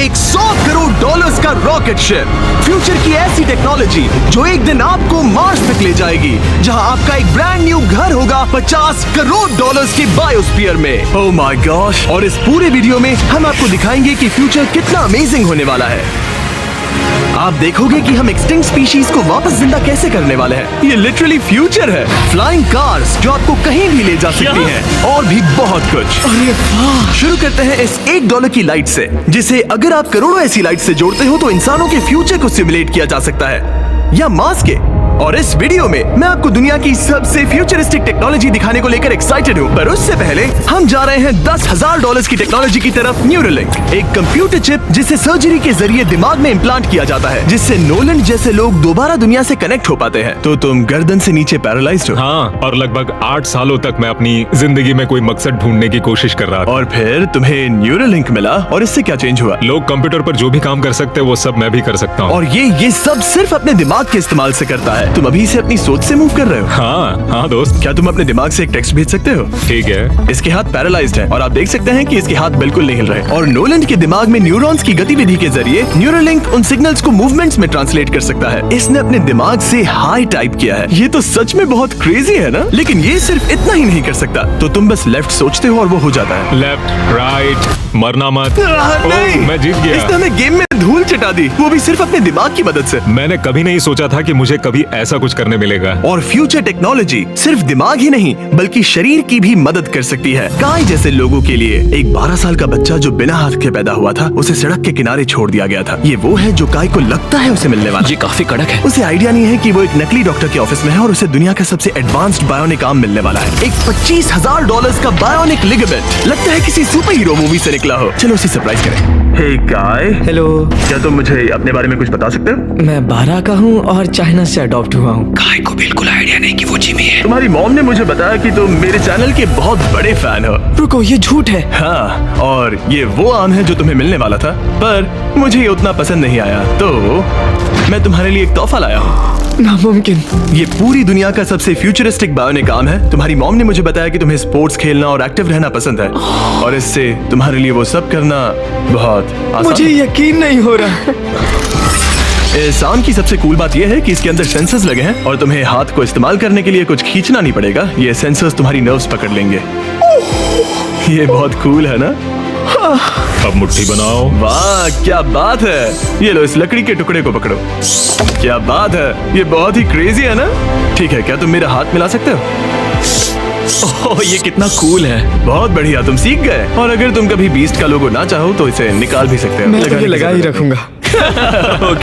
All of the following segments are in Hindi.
एक $100 करोड़ का रॉकेट शिप, फ्यूचर की ऐसी टेक्नोलॉजी जो एक दिन आपको मार्स तक ले जाएगी, जहां आपका एक ब्रांड न्यू घर होगा $50 करोड़ के बायोस्फीयर में। Oh my gosh. और इस पूरे वीडियो में हम आपको दिखाएंगे कि फ्यूचर कितना अमेजिंग होने वाला है। आप देखोगे कि हम एक्सटिंक्ट स्पीशीज को वापस जिंदा कैसे करने वाले हैं। ये लिटरली फ्यूचर है। फ्लाइंग कार्स जो आपको कहीं भी ले जा सकती हैं, और भी बहुत कुछ। अरे वाह। शुरू करते हैं इस $1 की लाइट से, जिसे अगर आप करोड़ों ऐसी लाइट से जोड़ते हो तो इंसानों के फ्यूचर को सिमुलेट किया जा सकता है, या मार्स के। और इस वीडियो में मैं आपको दुनिया की सबसे फ्यूचरिस्टिक टेक्नोलॉजी दिखाने को लेकर एक्साइटेड हूँ। पर उससे पहले हम जा रहे हैं $10,000 की टेक्नोलॉजी की तरफ। न्यूरोलिंक, एक कंप्यूटर चिप जिसे सर्जरी के जरिए दिमाग में इम्प्लांट किया जाता है, जिससे नोलन जैसे लोग दोबारा दुनिया से कनेक्ट हो पाते हैं। तो तुम गर्दन से नीचे पैरालाइज्ड हो। हाँ, और लगभग 8 सालों तक मैं अपनी जिंदगी में कोई मकसद ढूंढने की कोशिश कर रहा था। और फिर तुम्हें न्यूरोलिंक मिला, और इससे क्या चेंज हुआ? लोग कंप्यूटर पर जो भी काम कर सकते हैं वो सब मैं भी कर सकता हूँ। और ये सब सिर्फ अपने दिमाग के इस्तेमाल से करता है। तुम अभी से अपनी सोच से मूव कर रहे हो। हाँ दोस्त। क्या तुम अपने दिमाग से एक टेक्स्ट भेज सकते हो? ठीक है। इसके हाथ पैरालाइज्ड हैं, और आप देख सकते हैं कि इसके हाथ बिल्कुल नहीं हिल रहे। और नोलन के दिमाग में न्यूरॉन्स की गतिविधि के जरिए न्यूरोलिंक उन सिग्नल्स को मूवमेंट्स में ट्रांसलेट कर सकता है। इसने अपने दिमाग से हाई टाइप किया है। ये तो सच में बहुत क्रेजी है ना? लेकिन ये सिर्फ इतना ही नहीं कर सकता। तो तुम बस लेफ्ट सोचते हो और वो हो जाता है। लेफ्ट, राइट, मरना मत। नहीं, मैं जीत गया। इसने हमें गेम में धूल चटा दी, वो भी सिर्फ अपने दिमाग की मदद से। मैंने कभी नहीं सोचा था कि मुझे कभी ऐसा कुछ करने मिलेगा। और फ्यूचर टेक्नोलॉजी सिर्फ दिमाग ही नहीं बल्कि शरीर की भी मदद कर सकती है। काय जैसे लोगों के लिए एक 12 साल का बच्चा जो बिना हाथ के पैदा हुआ था, उसे सड़क के किनारे छोड़ दिया गया था। ये वो है जो काय को लगता है उसे मिलने वाला। ये काफी कड़क है। उसे आइडिया नहीं है कि वो एक नकली डॉक्टर के ऑफिस में है और उसे दुनिया का सबसे एडवांस्ड बायोनिक आर्म मिलने वाला है। एक $25,000 का बायोनिक लिगामेंट। लगता है किसी सुपर हीरो मूवी से निकला हो। चलो उसे सरप्राइज करें। हे काय। हेलो। क्या तुम मुझे अपने बारे में कुछ बता सकते हो? मैं 12 का हूँ और चाइना से अडॉप्ट हुआ हूँ। काय को बिल्कुल आइडिया नहीं कि वो जिमी है। तुम्हारी मॉम ने मुझे बताया कि तुम मेरे चैनल के बहुत बड़े फैन हो। रुको, ये झूठ है। हाँ, और ये वो आम है जो तुम्हें मिलने वाला था, पर मुझे ये उतना पसंद नहीं आया, तो मैं तुम्हारे लिए एक तोहफा लाया हूँ। नामुमकिन। ये पूरी दुनिया का सबसे फ्यूचरिस्टिक बायोनिक आर्म है। तुम्हारी मॉम ने मुझे बताया कि तुम्हें स्पोर्ट्स खेलना और एक्टिव रहना पसंद है, और इससे तुम्हारे लिए वो सब करना बहुत आसान। मुझे यकीन नहीं हो रहा। इस आर्म की सबसे कूल बात यह है कि इसके अंदर सेंसर्स लगे हैं, और तुम्हें हाथ को इस्तेमाल करने के लिए कुछ खींचना नहीं पड़ेगा। ये सेंसर्स तुम्हारी नर्व्स पकड़ लेंगे। ये बहुत कूल है ना? अब मुट्ठी बनाओ। वाह, क्या बात है। ये लो, इस लकड़ी के टुकड़े को पकड़ो। क्या बात है, ये बहुत ही क्रेजी है ना? ठीक है, क्या तुम मेरा हाथ मिला सकते हो? ओह, ये कितना कूल है। बहुत बढ़िया, तुम सीख गए। और अगर तुम कभी बीस्ट का लोगो ना चाहो तो इसे निकाल भी सकते हो। मैं तो ये लगा ही रखूंगा।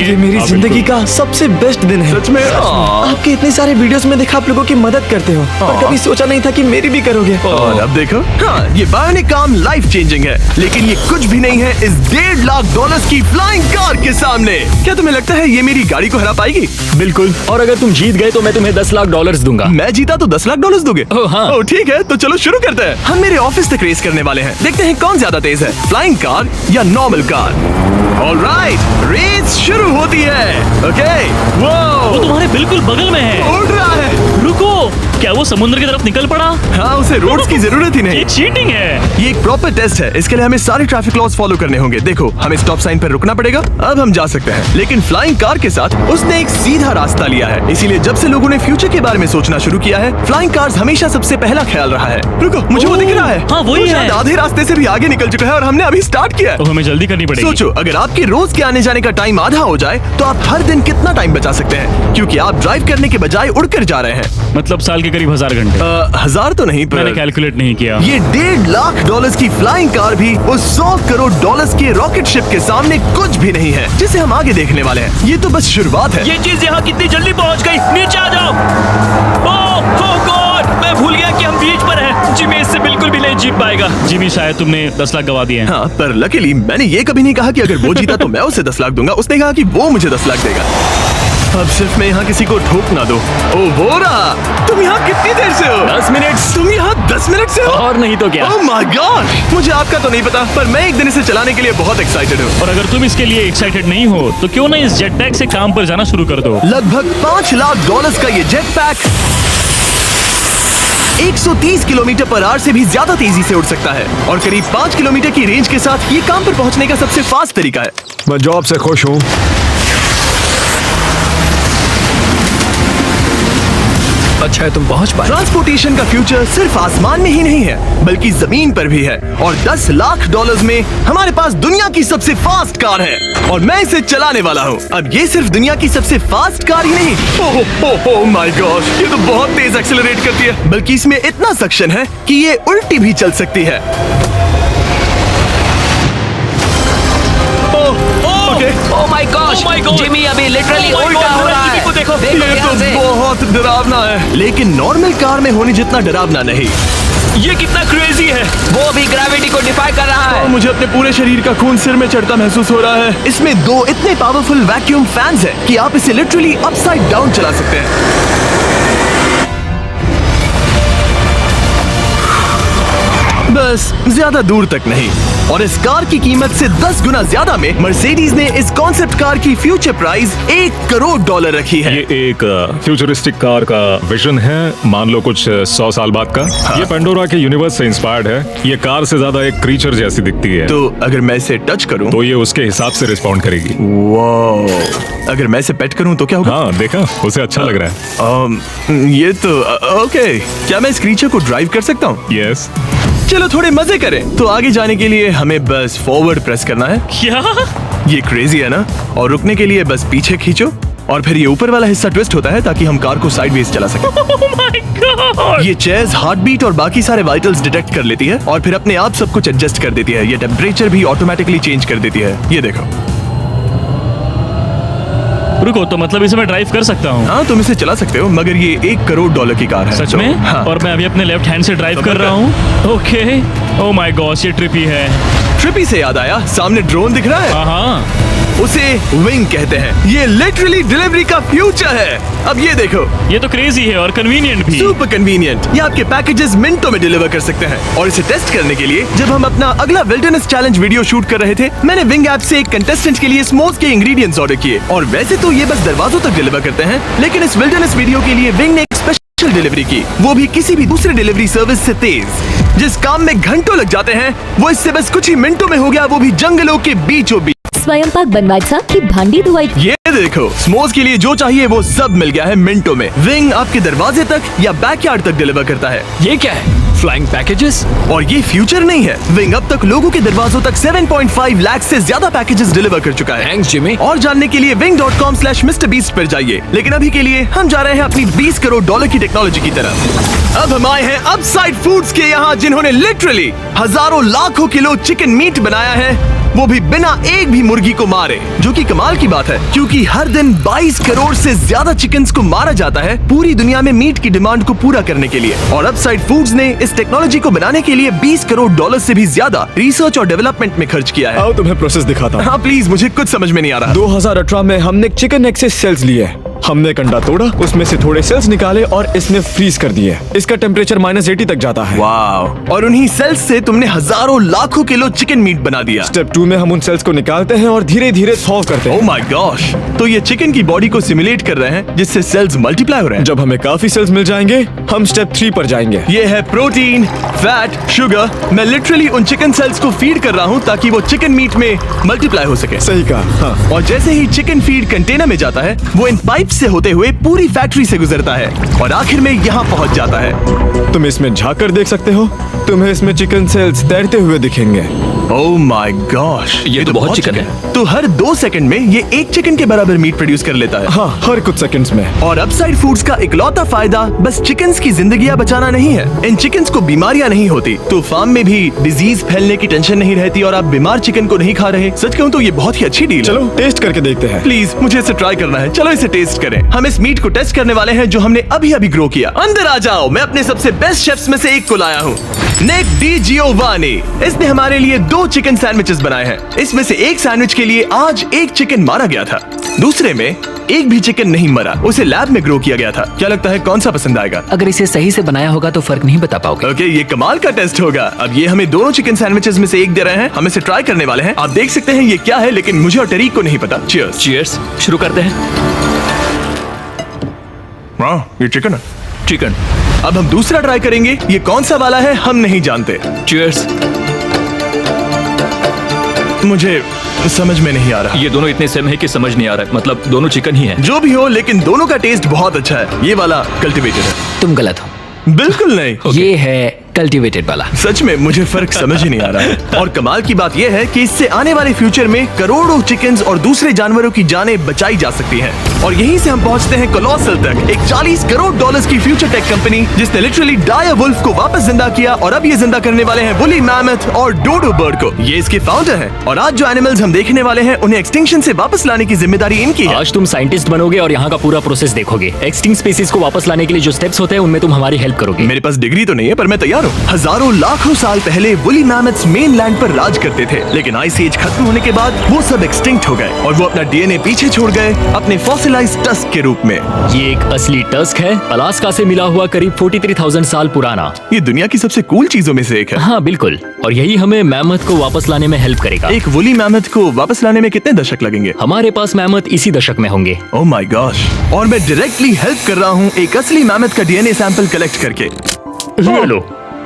ये मेरी जिंदगी का सबसे बेस्ट दिन है। सच में? आपके इतने सारे वीडियोस में देखा आप लोगों की मदद करते हो, पर कभी सोचा नहीं था कि मेरी भी करोगे। और अब देखो, हाँ, ये बायोनिक आर्म लाइफ चेंजिंग है, लेकिन ये कुछ भी नहीं है इस $1.5 की फ्लाइंग कार के सामने। क्या तुम्हें लगता है ये मेरी गाड़ी को हरा पाएगी? बिल्कुल। और अगर तुम जीत गए तो मैं तुम्हें $10 लाख दूंगा। मैं जीता तो $10 लाख दोगे? ओह हाँ। ओह ठीक है, तो चलो शुरू करते हैं। हम मेरे ऑफिस तक रेस करने वाले हैं। देखते हैं कौन ज्यादा तेज है, फ्लाइंग कार या नॉर्मल कार। ऑलराइट, रेस शुरू होती है। ओके, वो तुम्हारे बिल्कुल बगल में है। उड़ रहा है। रुको, क्या वो समुद्र की तरफ निकल पड़ा? हाँ, उसे रोड्स की जरूरत ही नहीं। ये चीटिंग है। ये एक प्रॉपर टेस्ट है। इसके लिए हमें सारे ट्रैफिक लॉज फॉलो करने होंगे। देखो, हमें स्टॉप साइन पर रुकना पड़ेगा। अब हम जा सकते हैं, लेकिन फ्लाइंग कार के साथ उसने एक सीधा रास्ता लिया है। इसीलिए जब से लोगों ने फ्यूचर के बारे में सोचना शुरू किया है, फ्लाइंग कार्स हमेशा सबसे पहला ख्याल रहा है। रुको, मुझे वो दिख रहा है। हाँ, वही वो है। शायद आधे रास्ते से भी आगे निकल चुका है और हमने अभी स्टार्ट किया है। तो हमें जल्दी करनी पड़ेगी। सोचो, अगर आपके रोज के आने जाने का टाइम आधा हो जाए तो आप हर दिन कितना टाइम बचा सकते हैं, क्योंकि आप ड्राइव करने के बजाय उड़कर जा रहे हैं। मतलब साल के करीब 1000 घंटे। 1000 तो नहीं, मैंने पर कैलकुलेट नहीं किया। ये $1.5 लाख की फ्लाइंग कार भी उस $100 करोड़ के रॉकेट शिप के सामने कुछ भी नहीं है, जिसे हम आगे देखने वाले हैं। ये तो बस शुरुआत है। ये चीज यहाँ कितनी जल्दी पहुँच गई। नीचे आ जाओ। ओह गॉड, मैं भूल गया कि हम बीच पर हैं। जिमी इससे बिल्कुल भी नहीं जीत पाएगा। जिमी, शायद तुमने 10 लाख गवा दिए हैं। हाँ, पर लकीली मैंने ये कभी नहीं कहा कि अगर वो जीता तो मैं उसे 10 लाख दूंगा। उसने कहा कि वो मुझे 10 लाख देगा। अब सिर्फ मैं यहाँ किसी को ठोक ना दो। ओ वो रहा। तुम यहाँ कितनी देर से हो? 10 मिनट। तुम यहाँ 10 मिनट से हो? और नहीं तो क्या। ओह माय गॉड, मुझे आपका तो नहीं पता, पर मैं एक दिन इसे चलाने के लिए बहुत एक्साइटेड हूँ। और अगर तुम इसके लिए एक्साइटेड नहीं हो तो क्यों ना इस जेट पैक से काम पर जाना शुरू कर दो। लगभग $5 लाख का ये jet pack 130 kilometre per hour से भी ज्यादा तेजी से उड़ सकता है और करीब 5 किलोमीटर की रेंज के साथ ये काम पर पहुंचने का सबसे फास्ट तरीका है। मैं जॉब से खुश हूँ। अच्छा है तुम पहुंच पाए। ट्रांसपोर्टेशन का फ्यूचर सिर्फ आसमान में ही नहीं है बल्कि जमीन पर भी है और 10 लाख डॉलर्स में हमारे पास दुनिया की सबसे फास्ट कार है और मैं इसे चलाने वाला हूँ। अब ये सिर्फ दुनिया की सबसे फास्ट कार ही नहीं, ओह माय गॉड, ये तो बहुत तेज एक्सेलरेट करती है, बल्कि इसमें इतना सक्शन है कि ये उल्टी भी चल सकती है। Oh my gosh, Oh my God! Jimmy अभी लिटरली Oh my उल्टा God, हो रहा जिमी है। को देखो। देखो ये ध्यान तो से। बहुत डरावना है, लेकिन नॉर्मल कार में होने जितना डरावना नहीं। ये कितना क्रेजी है। वो भी ग्रेविटी को डिफाई कर रहा और है। मुझे अपने पूरे शरीर का खून सिर में चढ़ता महसूस हो रहा है। इसमें 2 इतने पावरफुल वैक्यूम फैंस हैं कि आप इसे लिटरली अपसाइड डाउन चला सकते हैं। बस ज्यादा दूर तक नहीं। और इस कार की कीमत से 10 गुना ज्यादा में मर्सिडीज ने इस कॉन्सेप्ट कार की फ्यूचर प्राइस $1 करोड़ रखी है। ये एक फ्यूचरिस्टिक कार का विजन है, मान लो कुछ 100 साल बाद का। ये पेंडोरा के यूनिवर्स से इंस्पायर्ड है। ये कार से ज्यादा एक क्रीचर जैसी दिखती है, तो अगर मैं इसे टच करूं तो ये उसके हिसाब से रिस्पॉन्ड करेगी। वाह, अगर मैं इसे पेट करूं तो क्या होगा? हाँ देखा, उसे अच्छा लग रहा है। ये तो ओके। क्या मैं इस क्रीचर को ड्राइव कर सकता हूँ? यस। चलो थोड़े मजे करें। तो आगे जाने के लिए हमें बस फॉरवर्ड प्रेस करना है। क्या? ये क्रेजी है ना? और रुकने के लिए बस पीछे खींचो और फिर ये ऊपर वाला हिस्सा ट्विस्ट होता है ताकि हम कार को साइडवेज चला सकें। Oh my God! ये चेयर्स हार्ट बीट और बाकी सारे वाइटल्स डिटेक्ट कर लेती है और फिर अपने आप सब कुछ एडजस्ट कर देती है। ये टेम्परेचर भी ऑटोमेटिकली चेंज कर देती है। ये देखो। रुको, तो मतलब इसे मैं ड्राइव कर सकता हूँ? हाँ, तुम इसे चला सकते हो, मगर ये $1 करोड़ की कार है। सच तो, में? हाँ। और मैं अभी अपने लेफ्ट हैंड से ड्राइव कर रहा हूँ। ओके। ओह माय गॉश, ये ट्रिपी है। ट्रिपी से याद आया, सामने ड्रोन दिख रहा है? हाँ। उसे विंग कहते हैं। ये लिटरली डिलीवरी का फ्यूचर है। अब ये देखो, ये तो क्रेजी है और कन्वीनियंट भी। Super convenient. ये आपके पैकेजेस मिनटों में डिलीवर कर सकते हैं। और इसे टेस्ट करने के लिए जब हम अपना अगला विल्डरनेस चैलेंज वीडियो शूट कर रहे थे, मैंने विंग ऐप से एक कंटेस्टेंट के लिए स्मोक्स के इंग्रेडिएंट्स ऑर्डर किए और वैसे तो ये बस दरवाजों तक डिलीवर करते हैं, लेकिन इस विल्डरनेस वीडियो के लिए विंग ने एक स्पेशल डिलीवरी की, वो भी किसी भी दूसरे डिलीवरी सर्विस से तेज। जिस काम में घंटों लग जाते हैं वो इससे बस कुछ ही मिनटों में हो गया, वो भी जंगलों के बीचों बीच। स्वयंपाक बनवायचा की भांडी धुवायची? ये देखो, स्मोक्स के लिए जो चाहिए वो सब मिल गया है मिनटों में। विंग आपके दरवाजे तक या बैकयार्ड तक डिलीवर करता है। ये क्या है? Flying packages? और ये फ्यूचर नहीं है, विंग अब तक लोगों के दरवाजों तक 7.5 लाख से ज्यादा पैकेजेस डिलीवर कर चुका है। Thanks Jimmy. और जानने के लिए wing.com/MrBeast पर जाइए। लेकिन अभी के लिए हम जा रहे हैं अपनी $20 करोड़ की टेक्नोलॉजी की तरफ। अब हम आए हैं अपसाइड फूड्स के यहाँ, जिन्होंने लिटरली हजारों लाखों किलो चिकन मीट बनाया है, वो भी बिना एक भी मुर्गी को मारे, जो कि कमाल की बात है क्योंकि हर दिन 22 करोड़ से ज्यादा चिकन्स को मारा जाता है पूरी दुनिया में मीट की डिमांड को पूरा करने के लिए। और अपसाइड फूड्स ने इस टेक्नोलॉजी को बनाने के लिए $20 करोड़ से भी ज्यादा रिसर्च और डेवलपमेंट में खर्च किया है। आओ तुम्हें प्रोसेस दिखाता हूँ। हाँ प्लीज, मुझे कुछ समझ में नहीं आ रहा। 2018 में हमने चिकन एग से सेल्स लिए। हमने एक अंडा तोड़ा, उसमें से थोड़े सेल्स निकाले और इसमें फ्रीज कर दिए। इसका टेम्परेचर -80 तक जाता है। वाव! और उन्हीं सेल्स से तुमने हजारों लाखों किलो चिकन मीट बना दिया। स्टेप 2 में हम उन सेल्स को निकालते हैं और धीरे धीरे थॉ करते ओह हैं। My gosh! तो ये चिकन की बॉडी को सिमुलेट कर रहे हैं जिससे सेल्स मल्टीप्लाई हो रहे हैं। जब हमें काफी सेल्स मिल जाएंगे, हम स्टेप 3 पर जाएंगे। ये है प्रोटीन, फैट, शुगर। मैं लिटरली उन चिकन सेल्स को फीड कर रहा हूँ ताकि वो चिकन मीट में मल्टीप्लाई हो सके। सही कहा। हाँ। और जैसे ही चिकन फीड कंटेनर में जाता है, वो इन पाइप से होते हुए पूरी फैक्ट्री से गुजरता है और आखिर में यहाँ पहुँच जाता है। तुम इसमें झाँक कर देख सकते हो, तुम्हें इसमें चिकन सेल्स तैरते हुए दिखेंगे। Oh my gosh! ये तो बहुत चिकन है। तो हर 2 सेकंड में ये 1 चिकन के बराबर मीट प्रोड्यूस कर लेता है। हाँ, हर कुछ सेकंड्स में। और अपसाइड फूड्स का इकलौता फायदा बस चिकन्स की जिंदगियां बचाना नहीं है। इन चिकन्स को बीमारियां नहीं होती, तो फार्म में भी डिजीज फैलने की टेंशन नहीं रहती और आप बीमार चिकन को नहीं खा रहे। सच कहूं तो ये बहुत ही अच्छी डील है। चलो टेस्ट करके देखते हैं। प्लीज, मुझे इसे ट्राई करना है। चलो इसे टेस्ट करें। हम इस मीट को टेस्ट करने वाले हैं जो हमने अभी अभी ग्रो किया। अंदर आ जाओ, मैं अपने सबसे बेस्ट शेफ्स में से एक को लाया हूँ, निक डी जियोवानी। इसने हमारे लिए 2 चिकन सैंडविचेस बनाए हैं। इसमें से एक सैंडविच के लिए आज 1 चिकन मारा गया था, दूसरे में एक भी चिकन नहीं मरा, उसे लैब में ग्रो किया गया था। क्या लगता है कौन सा पसंद आएगा? अगर इसे सही से बनाया होगा तो फर्क नहीं बता पाओगे। ओके, ये कमाल का टेस्ट होगा। अब ये हमें दोनों चिकन सैंडविचेस में से एक दे रहे हैं, हम इसे ट्राई करने वाले हैं। आप देख सकते हैं ये क्या है, लेकिन मुझे और टरीक को नहीं पता। चीयर्स। चीयर्स। शुरू करते हैं। वाह, ये चिकन है। चिकन। अब हम दूसरा ट्राई करेंगे। ये कौन सा वाला है हम नहीं जानते। चीयर्स। मुझे समझ में नहीं आ रहा। ये दोनों इतने सेम है कि समझ नहीं आ रहा है। मतलब दोनों चिकन ही है। जो भी हो, लेकिन दोनों का टेस्ट बहुत अच्छा है। ये वाला कल्टीवेटेड है। तुम गलत हो। बिल्कुल नहीं। ये है कल्टीवेटेड वाला। सच में मुझे फर्क समझ ही नहीं आ रहा है। और कमाल की बात यह है कि इससे आने वाले फ्यूचर में करोड़ों चिकन्स और दूसरे जानवरों की जानें बचाई जा सकती हैं। और यहीं से हम पहुंचते हैं कोलोसल तक, एक $40 करोड़ की फ्यूचर टेक कंपनी जिसने लिटरली डायर वुल्फ को वापस जिंदा किया और अब ये जिंदा करने वाले हैं वुली मैमथ और डोडो बर्ड को। ये इसके फाउंडर हैं और आज जो एनिमल्स हम देखने वाले हैं उन्हें एक्सटिंक्शन से वापस लाने की जिम्मेदारी इनकी है। आज तुम साइंटिस्ट बनोगे और यहाँ का पूरा प्रोसेस देखोगे। एक्सटिंक्ट स्पीसीज को वापस लाने के लिए जो स्टेप्स होते हैं उनमें तुम हमारी हेल्प करोगे। मेरे पास डिग्री तो नहीं है पर मैं तैयार हूँ। हजारों लाखों साल पहले वुली मैमथ्स मेनलैंड पर राज करते थे, लेकिन आइस एज खत्म होने के बाद वो सब एक्सटिंक्ट हो गए और वो अपना डीएनए पीछे छोड़ गए अपने फॉसिलाइज्ड टस्क के रूप में। ये एक असली टस्क है, अलास्का से मिला हुआ करीब 43,000 साल पुराना। ये दुनिया की सबसे कूल चीजों में से एक है। हाँ बिल्कुल, और यही हमें मैमथ को वापस लाने में हेल्प करेगा। एक वुली मैमथ को वापस लाने में कितने दशक लगेंगे? हमारे पास मैमथ इसी दशक में होंगे। Oh my gosh. और मैं डायरेक्टली हेल्प कर रहा हूँ एक असली मैमथ का डीएनए सैंपल कलेक्ट करके। ये लो,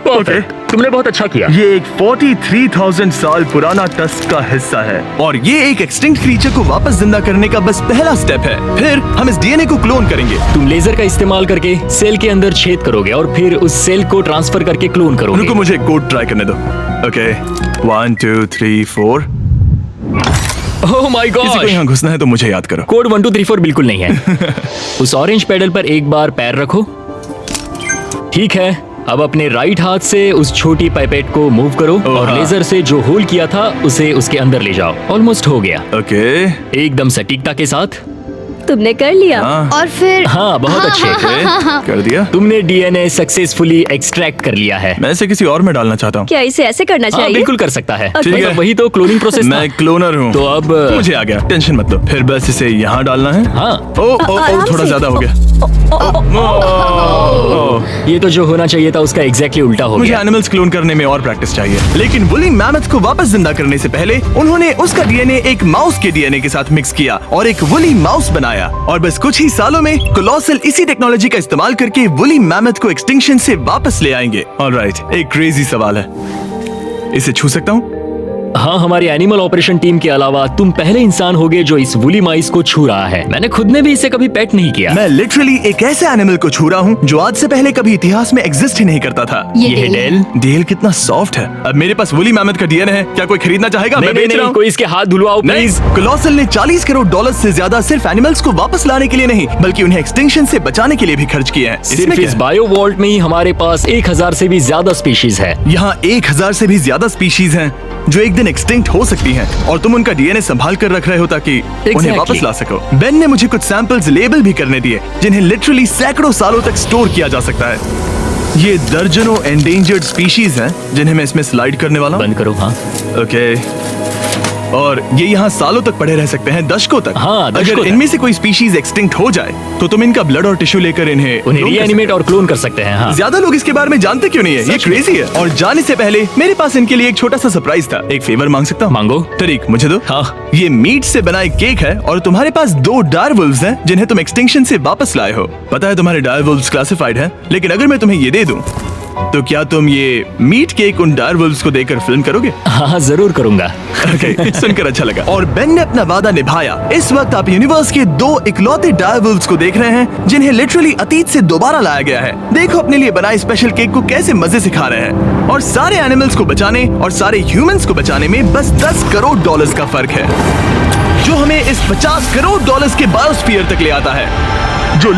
परफेक्ट, तुमने बहुत अच्छा किया। ये एक 43,000 साल पुराना टस्क का हिस्सा है और ये एक एक्सटिंक्ट क्रीचर को वापस जिंदा करने का बस पहला स्टेप है। फिर हम इस डीएनए को क्लोन करेंगे। तुम लेजर का इस्तेमाल करके सेल के अंदर छेद करोगे और फिर उस सेल को ट्रांसफर करके क्लोन करोगे। रुको, मुझे कोड ट्राई करने दो। ओके, 1 2 3 4। ओह माय किसी को गॉड, यहाँ घुसना है तो मुझे याद करो। कोड 1 2 3 4 बिल्कुल नहीं है। उस ऑरेंज पेडल पर एक बार पैर रखो। ठीक है, अब अपने राइट हाथ से उस छोटी पाइपेट को मूव करो और हाँ। लेजर से जो होल किया था उसे उसके अंदर ले जाओ। ऑलमोस्ट हो गया, ओके, एकदम सटीकता के साथ। तुमने कर लिया। हाँ। और फिर हाँ बहुत अच्छे। कर दिया। तुमने डीएनए सक्सेसफुली एक्सट्रैक्ट कर लिया है। मैं इसे किसी और में डालना चाहता हूँ। क्या इसे ऐसे करना हाँ चाहिए? बिल्कुल कर सकता है। ठीक मतलब है। वही तो क्लोनिंग प्रोसेस था। मैं क्लोनर हूँ। तो अब मुझे आ गया, टेंशन मत लो। फिर बस इसे यहाँ डालना है। हाँ, आराम थोड़ा से। ज्यादा हो गया। ये तो जो होना चाहिए था उसका एग्जैक्टली उल्टा हो मुझे गया। एनिमल्स क्लोन करने में और प्रैक्टिस चाहिए। लेकिन वुली मैमथ को वापस जिंदा करने से पहले उन्होंने उसका डीएनए एक माउस के डीएनए के साथ मिक्स किया और एक वुली माउस बनाया। और बस कुछ ही सालों में कोलोसल इसी टेक्नोलॉजी का इस्तेमाल करके वुली मैमथ को एक्सटिंक्शन से वापस ले आएंगे। ऑलराइट, एक क्रेजी सवाल है, इसे छू सकता हूँ? हाँ, हमारी एनिमल ऑपरेशन टीम के अलावा तुम पहले इंसान होगे जो इस वुली माइस को छू रहा है। मैंने खुद ने भी इसे कभी पेट नहीं किया। मैं लिटरली एक ऐसे एनिमल को छू रहा हूँ जो आज से पहले कभी इतिहास में एग्जिस्ट ही नहीं करता था। ये ये डेल है। डेल। डेल कितना सॉफ्ट है। अब मेरे पास वुली मैमथ का डीएनए है, क्या कोई खरीदना चाहेगा? मैं बेच रहा हूँ। कोई इसके हाथ धुलवाओ प्लीज। कोलोसल ने $40 करोड़ से ज्यादा सिर्फ एनिमल्स को वापस लाने के लिए नहीं बल्कि उन्हें एक्सटिंक्शन से बचाने के लिए भी खर्च किए हैं। सिर्फ इसमें इस बायो वॉल्ट में ही हमारे पास 1000 से भी ज्यादा स्पीशीज है। यहाँ 1000 से भी ज्यादा स्पीशीज हैं जो एक दिन एक्सटिंक्ट हो सकती हैं और तुम उनका डीएनए संभाल कर रख रहे हो ताकि उन्हें Exactly. वापस ला सको। बेन ने मुझे कुछ सैंपल्स लेबल भी करने दिए जिन्हें लिटरली सैकड़ों सालों तक स्टोर किया जा सकता है। ये दर्जनों एंडेंजर्ड स्पीशीज हैं जिन्हें मैं इसमें स्लाइड करने वाला हूँ। बंद करो। हाँ, ओके, और ये यहाँ सालों तक पड़े रह सकते हैं, दशकों तक। हाँ, दशकों अगर तक। इनमें से कोई स्पीशीज एक्सटिंक्ट हो जाए तो तुम इनका ब्लड और टिश्यू लेकर उन्हें clone कर रीएनिमेट और क्लोन कर सकते हैं। हाँ, ज्यादा लोग इसके बारे में जानते क्यों नहीं है? ये क्रेजी है। और जाने से पहले मेरे पास इनके लिए एक छोटा सा सरप्राइज था। एक फेवर मांग सकता हूँ? मांगो। तरीक मुझे दो। हाँ। ये मीट से बना एक केक है और तुम्हारे पास 2 डायरवुल्व्स हैं जिन्हें तुम एक्सटिंक्शन से वापस लाए हो। पता है तुम्हारे डायरवुल्व्स क्लासिफाइड हैं, लेकिन अगर मैं तुम्हें ये दे दूं तो क्या तुम ये मीट केक उन डायरवुल्व्स को देकर फिल्म करोगे? हाँ जरूर करूंगा। Okay, सुनकर अच्छा लगा। और बेन ने अपना वादा निभाया। इस वक्त आप यूनिवर्स के 2 इकलौते डायरवुल्व्स को देख रहे हैं जिन्हें लिटरली अतीत से दोबारा लाया गया है। देखो अपने लिए बनाए स्पेशल केक को कैसे मजे से खा रहे हैं। और सारे एनिमल्स को बचाने और सारे ह्यूमंस को बचाने में बस $10 करोड़ का फर्क है, जो हमें इस $50 करोड़ के बायोस्फीयर तक ले आता है, जो